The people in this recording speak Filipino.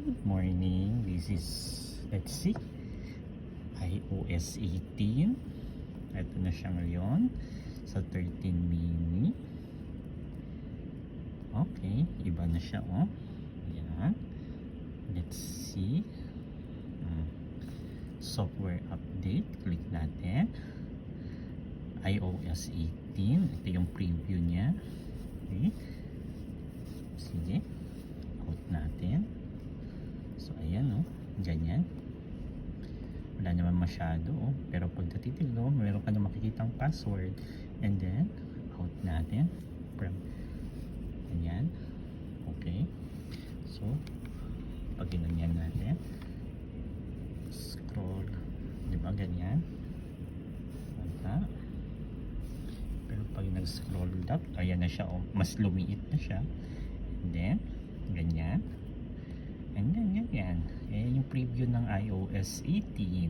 Good morning. This is, let's see, iOS 18. Ito na siya ngayon sa 13 mini. Okay, iba na siya, oh. Yan. Let's see. Software update. Click natin. iOS 18. Ito yung preview niya. Okay. Sige. Out natin. So ayan, oh, ganyan. Wala naman masyado, oh. Pero pag natitig, oh, meron ka na makikitang password. And then out natin from ganyan. Okay. So pag ginanyan natin, scroll, di ba ganyan? Wala. Pero pag nag-scroll up, ayan na siya, oh, mas lumiit na siya. And then ganyan. And then ganyan. Ayan yung preview ng iOS 18.